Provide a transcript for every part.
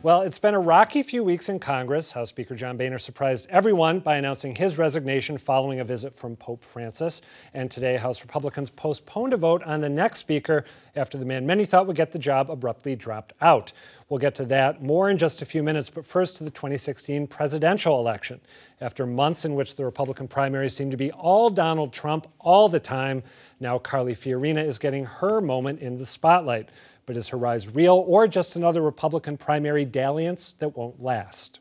Well, it's been a rocky few weeks in Congress. House Speaker John Boehner surprised everyone by announcing his resignation following a visit from Pope Francis. And today, House Republicans postponed a vote on the next speaker after the man many thought would get the job abruptly dropped out. We'll get to that more in just a few minutes, but first to the 2016 presidential election. After months in which the Republican primary seemed to be all Donald Trump all the time, now Carly Fiorina is getting her moment in the spotlight. But is her rise real or just another Republican primary dalliance that won't last?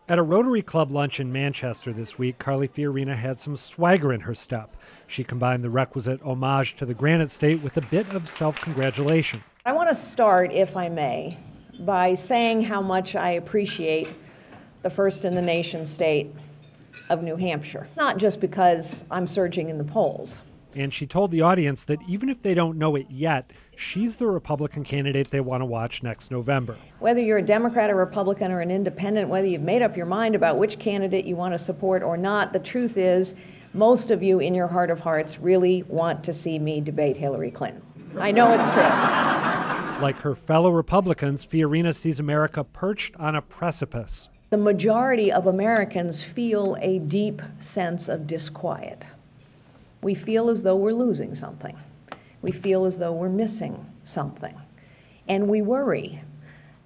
At a Rotary Club lunch in Manchester this week, Carly Fiorina had some swagger in her step. She combined the requisite homage to the Granite State with a bit of self-congratulation. I want to start, if I may, by saying how much I appreciate the first in the nation state of New Hampshire. Not just because I'm surging in the polls. And she told the audience that even if they don't know it yet, she's the Republican candidate they want to watch next November. Whether you're a Democrat, a Republican, or an independent, whether you've made up your mind about which candidate you want to support or not, the truth is most of you in your heart of hearts really want to see me debate Hillary Clinton. I know it's true. Like her fellow Republicans, Fiorina sees America perched on a precipice. The majority of Americans feel a deep sense of disquiet. We feel as though we're losing something. We feel as though we're missing something. And we worry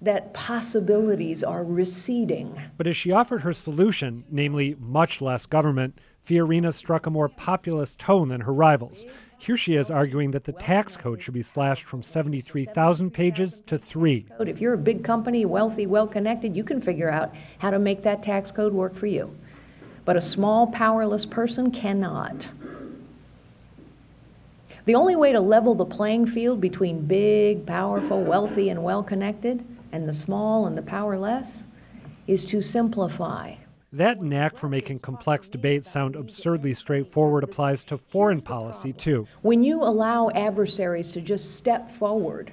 that possibilities are receding. But as she offered her solution, namely much less government, Fiorina struck a more populist tone than her rivals. Here she is arguing that the tax code should be slashed from 73,000 pages to 3. If you're a big company, wealthy, well-connected, you can figure out how to make that tax code work for you. But a small, powerless person cannot. The only way to level the playing field between big, powerful, wealthy, and well-connected, and the small and the powerless, is to simplify. That knack for making complex debates sound absurdly straightforward applies to foreign policy, too. When you allow adversaries to just step forward,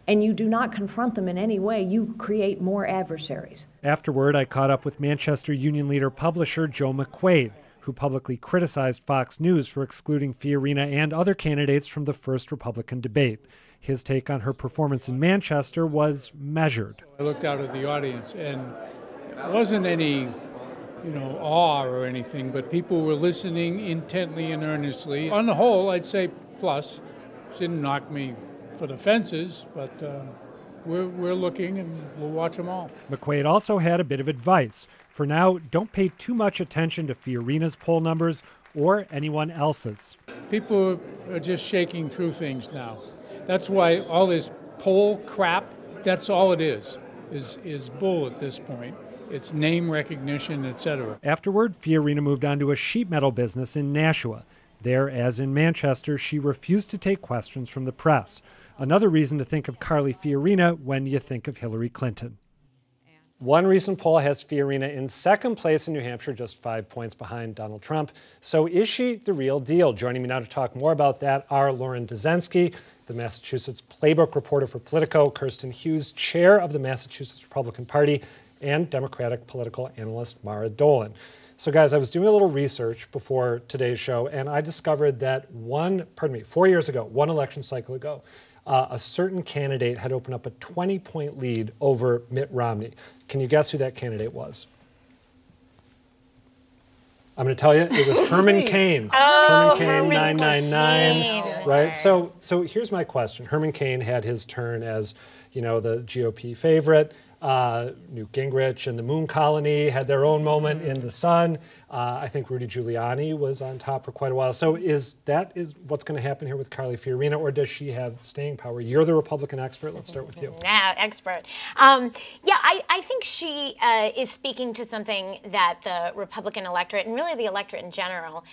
and you do not confront them in any way, you create more adversaries. Afterward, I caught up with Manchester Union Leader publisher Joe McQuaid, who publicly criticized Fox News for excluding Fiorina and other candidates from the first Republican debate. His take on her performance in Manchester was measured. I looked out at the audience, and it wasn't any, awe or anything, but people were listening intently and earnestly. On the whole, I'd say plus. She didn't knock me for the fences, but we're looking and we'll watch them all. McQuaid also had a bit of advice. For now, don't pay too much attention to Fiorina's poll numbers or anyone else's. People are just shaking through things now. That's why all this poll crap, that's all it is bull at this point. It's name recognition, etc. Afterward, Fiorina moved on to a sheet metal business in Nashua. There, as in Manchester, she refused to take questions from the press. Another reason to think of Carly Fiorina when you think of Hillary Clinton. One recent poll has Fiorina in second place in New Hampshire, just 5 points behind Donald Trump. So is she the real deal? Joining me now to talk more about that are Lauren Dzenski, the Massachusetts Playbook reporter for Politico, Kirsten Hughes, chair of the Massachusetts Republican Party, and Democratic political analyst Mara Dolan. So guys, I was doing a little research before today's show, and I discovered that 4 years ago, one election cycle ago, a certain candidate had opened up a 20-point lead over Mitt Romney. Can you guess who that candidate was? I'm going to tell you, it was Herman Cain. Oh, Herman Cain, 999, right? So here's my question. Herman Cain had his turn as, the GOP favorite. Newt Gingrich and the Moon Colony had their own moment in the sun. I think Rudy Giuliani was on top for quite a while. So is what's going to happen here with Carly Fiorina, or does she have staying power? You're the Republican expert. Let's start with you. Yeah, expert. I think she is speaking to something that the Republican electorate, and really the electorate in general,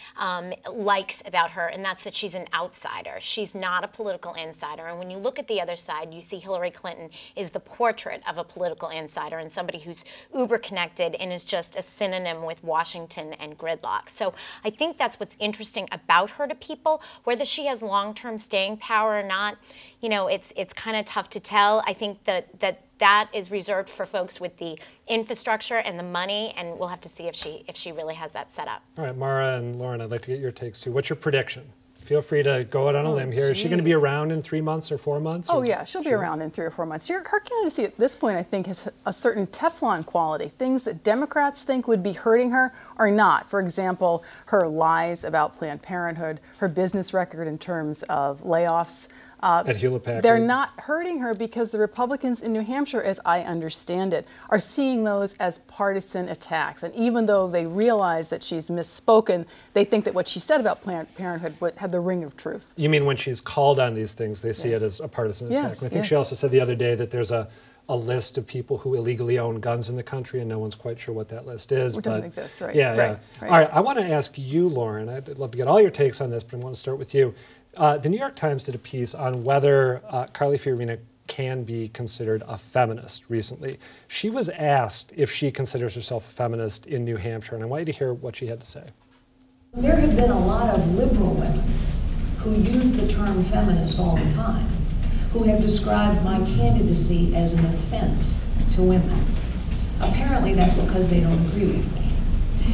likes about her, and that's that she's an outsider. She's not a political insider. And when you look at the other side, you see Hillary Clinton is the portrait of a political insider and somebody who's uber connected and is just a synonym with Washington and gridlock. So I think that's what's interesting about her to people. Whether she has long-term staying power or not, it's kind of tough to tell. I think that is reserved for folks with the infrastructure and the money, and we'll have to see if she really has that set up. All right, Mara and Lauren, I'd like to get your takes too. What's your prediction? feel free to go out on a limb here. Is she going to be around in 3 months or 4 months? Oh, yeah, she'll be around in 3 or 4 months. Her candidacy at this point, I think, has a certain Teflon quality. Things that Democrats think would be hurting her are not. For example, her lies about Planned Parenthood, her business record in terms of layoffs. At Hewlett-Packard. They're not hurting her because the Republicans in New Hampshire, as I understand it, are seeing those as partisan attacks. And even though they realize that she's misspoken, they think that what she said about Planned Parenthood had the ring of truth. You mean when she's called on these things, they see it as a partisan attack? And I think she also said the other day that there's a list of people who illegally own guns in the country, and no one's quite sure what that list is. Which doesn't exist, right? Yeah. All right, I want to ask you, Lauren, I'd love to get all your takes on this, but I want to start with you. The New York Times did a piece on whether Carly Fiorina can be considered a feminist recently. She was asked if she considers herself a feminist in New Hampshire, and I want you to hear what she had to say. There have been a lot of liberal women who use the term feminist all the time, who have described my candidacy as an offense to women. Apparently that's because they don't agree with me.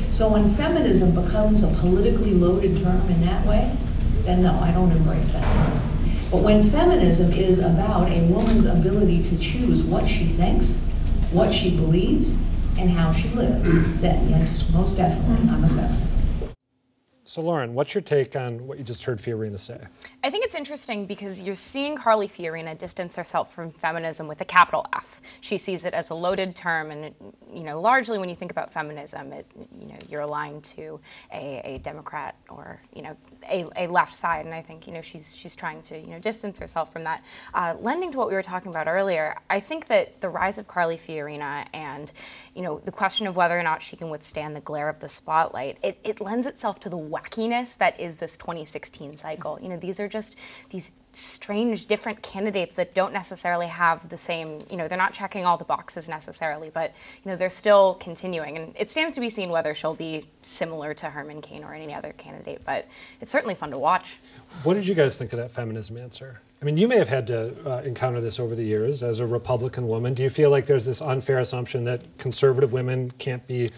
So when feminism becomes a politically loaded term in that way, then no, I don't embrace that term. But when feminism is about a woman's ability to choose what she thinks, what she believes, and how she lives, then yes, most definitely, I'm a feminist. So Lauren, what's your take on what you just heard Fiorina say? I think it's interesting because you're seeing Carly Fiorina distance herself from feminism with a capital F. She sees it as a loaded term, and largely when you think about feminism, you're aligned to a Democrat or a left side, and I think she's trying to distance herself from that. Lending to what we were talking about earlier, I think that the rise of Carly Fiorina and the question of whether or not she can withstand the glare of the spotlight, it lends itself to the wackiness that is this 2016 cycle. These are just these strange, different candidates that don't necessarily have the same, they're not checking all the boxes necessarily, but, they're still continuing. And it stands to be seen whether she'll be similar to Herman Cain or any other candidate, but it's certainly fun to watch. What did you guys think of that feminism answer? I mean, you may have had to encounter this over the years as a Republican woman. Do you feel like there's this unfair assumption that conservative women can't be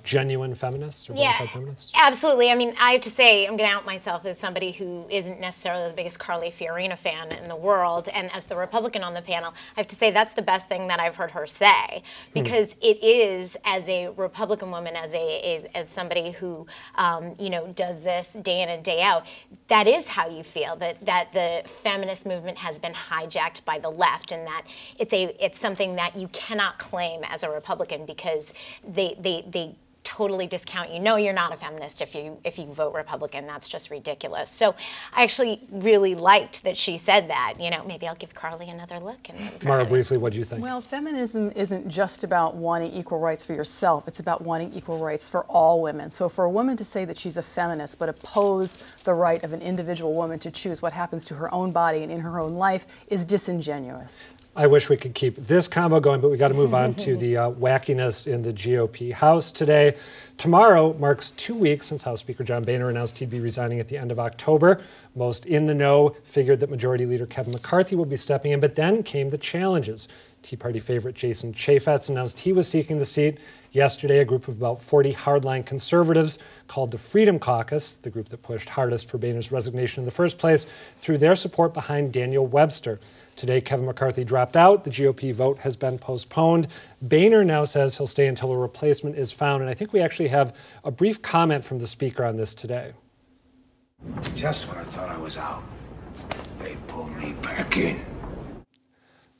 genuine feminists or bona fide feminists? Absolutely. I mean, I have to say, I'm going to out myself as somebody who isn't necessarily the biggest Carly Fiorina fan in the world, and as the Republican on the panel, I have to say that's the best thing that I've heard her say, because it is, as a Republican woman, as somebody who does this day in and day out, that is how you feel, that the feminist movement has been hijacked by the left, and that it's something that you cannot claim as a Republican because they totally discount you. No, you're not a feminist if you vote Republican. That's just ridiculous. So I actually really liked that she said that. Maybe I'll give Carly another look. Mara, briefly, what do you think? Well, feminism isn't just about wanting equal rights for yourself. It's about wanting equal rights for all women. So for a woman to say that she's a feminist but oppose the right of an individual woman to choose what happens to her own body and in her own life is disingenuous. I wish we could keep this convo going, but we got to move on to the wackiness in the GOP House today. Tomorrow marks 2 weeks since House Speaker John Boehner announced he'd be resigning at the end of October. Most in the know figured that Majority Leader Kevin McCarthy would be stepping in, but then came the challenges. Tea Party favorite Jason Chaffetz announced he was seeking the seat. Yesterday, a group of about 40 hardline conservatives called the Freedom Caucus, the group that pushed hardest for Boehner's resignation in the first place, threw their support behind Daniel Webster. Today, Kevin McCarthy dropped out. The GOP vote has been postponed. Boehner now says he'll stay until a replacement is found, and I think we actually have a brief comment from the speaker on this today. Just when I thought I was out, they pulled me back in.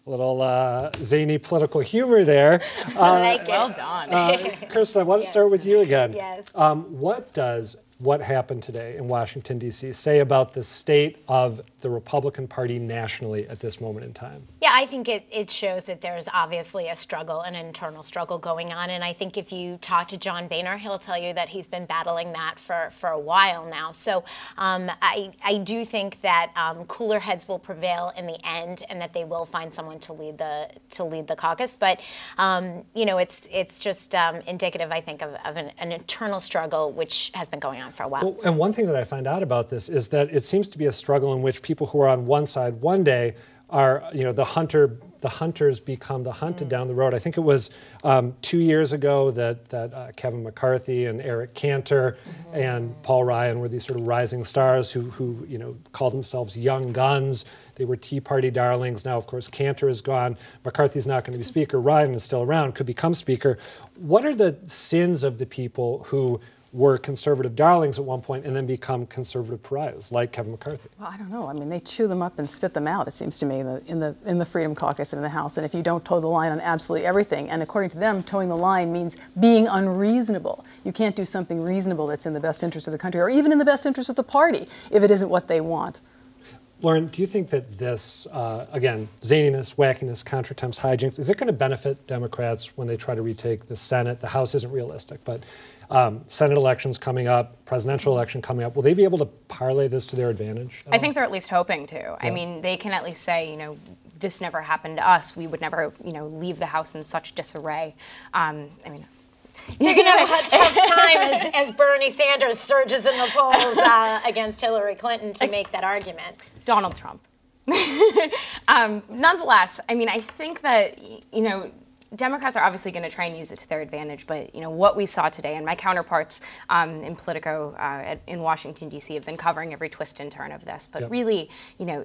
A little zany political humor there. Well done. Kirsten, I want to start with you again. Yes. What does what happened today in Washington, D.C. say about the state of the Republican Party nationally at this moment in time? Yeah, I think it shows that there's obviously a struggle, an internal struggle going on. And I think if you talk to John Boehner, he'll tell you that he's been battling that for a while now. So I do think that cooler heads will prevail in the end, and that they will find someone to lead the caucus. But it's just indicative, I think, of an internal struggle which has been going on for a while. Well, and one thing that I find out about this is that it seems to be a struggle in which people who are on one side one day are, the Hunter the hunters become the hunted down the road. I think it was 2 years ago that Kevin McCarthy and Eric Cantor and Paul Ryan were these sort of rising stars who you know, called themselves young guns. They were Tea Party darlings. Now, of course, Cantor is gone. McCarthy's not going to be Speaker. Ryan is still around, could become Speaker. What are the sins of the people who were conservative darlings at one point and then become conservative pariahs, like Kevin McCarthy? Well, I don't know. I mean, they chew them up and spit them out, it seems to me, in the Freedom Caucus and in the House. And if you don't toe the line on absolutely everything, and according to them, towing the line means being unreasonable. You can't do something reasonable that's in the best interest of the country or even in the best interest of the party if it isn't what they want. Lauren, do you think that this, again, zaniness, wackiness, contretemps, hijinks, is it going to benefit Democrats when they try to retake the Senate? The House isn't realistic, but Senate elections coming up, presidential election coming up, will they be able to parlay this to their advantage? I think they're at least hoping to. Yeah. I mean, they can at least say, you know, this never happened to us. We would never, you know, leave the House in such disarray. I mean, you're going to have a tough time as Bernie Sanders surges in the polls against Hillary Clinton to make that argument. Donald Trump. Nonetheless, I mean, I think that, you know, Democrats are obviously going to try and use it to their advantage, but you know what we saw today, and my counterparts in Politico in Washington D.C. have been covering every twist and turn of this. But really, you know,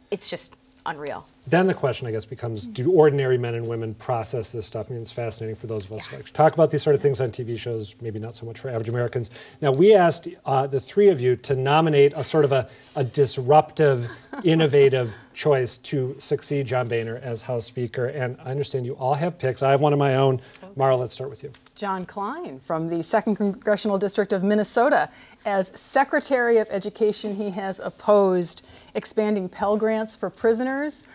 it's just unreal. Then the question, I guess, becomes: do ordinary men and women process this stuff? I mean, it's fascinating for those of us who like to talk about these sort of things on TV shows. Maybe not so much for average Americans. Now, we asked the three of you to nominate a sort of a disruptive, innovative choice to succeed John Boehner as House Speaker. And I understand you all have picks. I have one of my own. Mara, let's start with you. John Klein from the 2nd Congressional District of Minnesota. As Secretary of Education, he has opposed expanding Pell Grants for prisoners,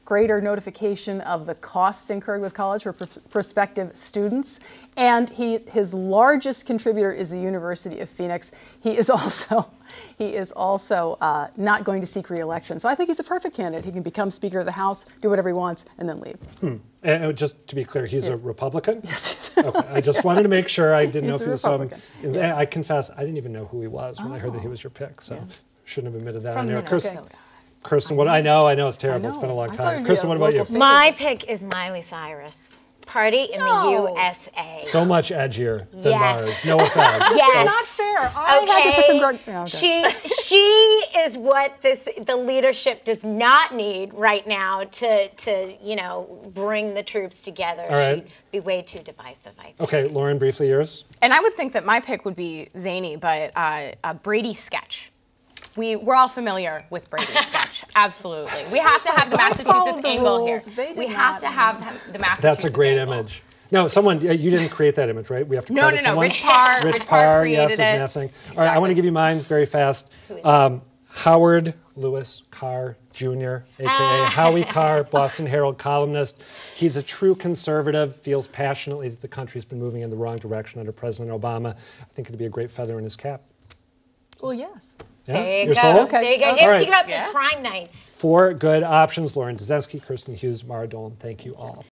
greater notification of the costs incurred with college for prospective students, and his largest contributor is the University of Phoenix. He is also not going to seek re-election. So I think he's a perfect candidate. He can become Speaker of the House, do whatever he wants, and then leave. And just to be clear, he's a Republican? Yes. Okay. I just wanted to make sure. I didn't know if he was some. Yes. I confess, I didn't even know who he was when I heard that he was your pick. So shouldn't have admitted that From on air. Minnesota. Kirsten, what I know it's terrible. It's been a long time. Kirsten, what about you? My pick is Miley Cyrus. Party in the USA. So much edgier than Mars. No offense. Yes. Not fair. I had to pick She is what the leadership does not need right now to you know, bring the troops together. All right. She'd be way too divisive, I think. Okay, Lauren, briefly yours. And I would think that my pick would be zany, but a Brady sketch. We're all familiar with Brady's sketch. Absolutely. We have to have the Massachusetts angle here. We have to have the Massachusetts That's a great angle. image. No, someone, you didn't create that image, right? We have to credit someone. Rich Parr created yes, it. of Massing. Exactly. All right, I want to give you mine very fast. Howard Lewis Carr Jr., a.k.a. Howie Carr, Boston Herald columnist. He's a true conservative, feels passionately that the country's been moving in the wrong direction under President Obama. I think it'd be a great feather in his cap. Well, yes. Yeah? There you You're go. sold? Okay. There you go. All You have right. to think about these crime nights. 4 good options. Lauren Dezensky, Kirsten Hughes, Mara Dolan, thank you all.